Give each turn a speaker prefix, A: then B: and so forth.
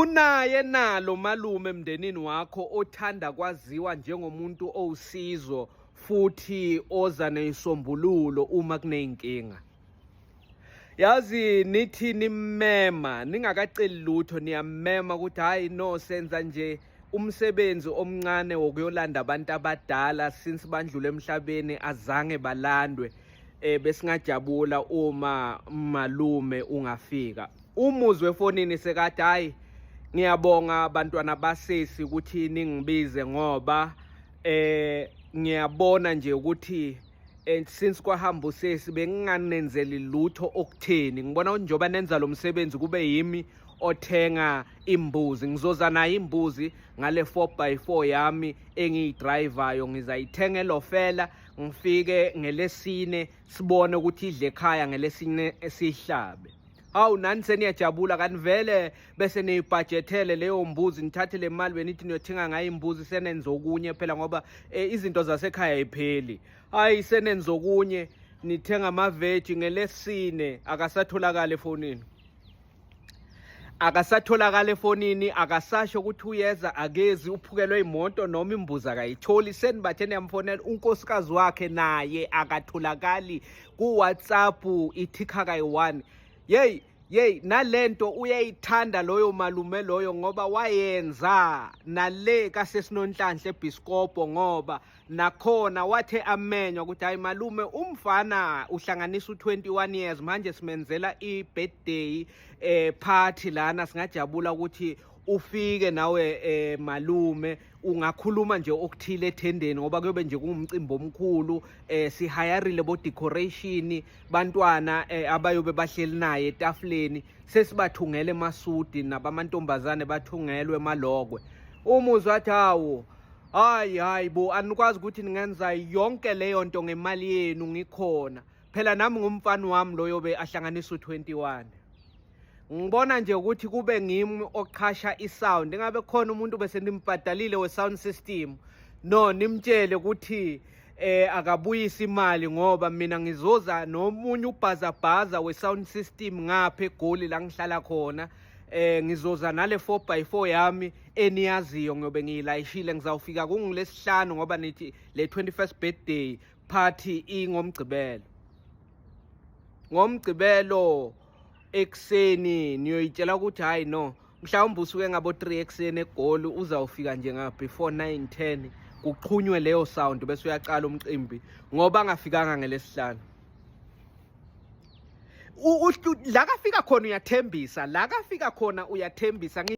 A: Unaye nalo malume emndenini wakho othanda kwaziwa njengomuntu owusizo futhi oza neyisombululo uma kuneyinkinga? Yazi nithi nimmema ningakaceli lutho, niyamema ukuthi hayi no senza nje umsebenzi omncane wokuyolanda abantu abadala since bandlule emhlabeni azange balandwe, besingajabula uma malume ungafika. Umuzwe efonini sekathi hayi ngiyabonga bantwana basesi ukuthi ningibize ngoba ngiyabona nje ukuthi since kwahamba usesi benginganenzeli lutho okutheni. Ngibona ukuthi njengoba nenza lo msebenzi kube yimi othenga imbuzi, ngizoza nayo imbuzi ngale 4x4 yami engiyidrayivayo, ngizayithenga elofela ngifike ngelesine sibone ukuthi idle ekhaya, ngelesine sihlabe. Hawu nani seniyajabula kanivele bese niyibhajethele leyo mbuzi, nithathe le mali benithi niyothenga ngayo imbuzi senenza okunye phela ngoba izinto zasekhaya ayipheli. Hayi senenza okunye, nithenga amaveji ngelesine akasatholakala efonini. Akasatholakala efonini, akasasho ukuthi uyeza akezi, uphukelwe imoto noma imbuzi akayitholi. Senibathe niyamfonela unkosikazi wakhe naye akatholakali, ku WhatsApp ithikha kayi-1. Yey nalento uyayithanda loyo malume loyo ngoba wayenza nale kaSesinonhlanhla eBiscopo, ngoba nakhona wathe amenywa ukuthi hayi malume umfana uhlanganisa u21 years manje simenzela i-birthday party lana, singajabula ukuthi ufike nawe malume, ungakhuluma nje okuthile ethendeni ngoba kuyobe nje kungumcimbi omkhulu. Sihayarile bo decoration, bantwana abayobe bahleli naye etafuleni sesibathungele emasudi, nabamantombazane bathungelwe emalokwe. Umuzwa wathi hawo hayi bo anikwazi ukuthi ningenza yonke leyo nto ngemali yenu ngikhona, phela nami ngumfana wami loyo be ahlanganisa u21. Ngibona nje ukuthi kube ngimi oqhasha isound, ingabe khona umuntu bese nimbhadalile we-sound system, no nimtshele ukuthi akabuyisa imali ngoba mina ngizoza nomunye ubhazabhaza we-sound system ngapha eGoli la ngihlala khona. Ngizoza nale 4x4 yami eniyaziyo ngobe ngiyilayishile, ngizawufika kungilesihlanu ngoba nithi le 21st birthday party ingomgcibelo. Ngomgcibelo ekseni niyoyitshela ukuthi hayi no mhlawumbe usuke ngabo 3 ekseni eGoli, uzawufika nje before 9-10 kuqhunywe leyo sound bese uyaqala umcimbi ngoba angafikanga ngelesihlanu. La kafika khona uyathembisa, la kafika khona uyathembisa.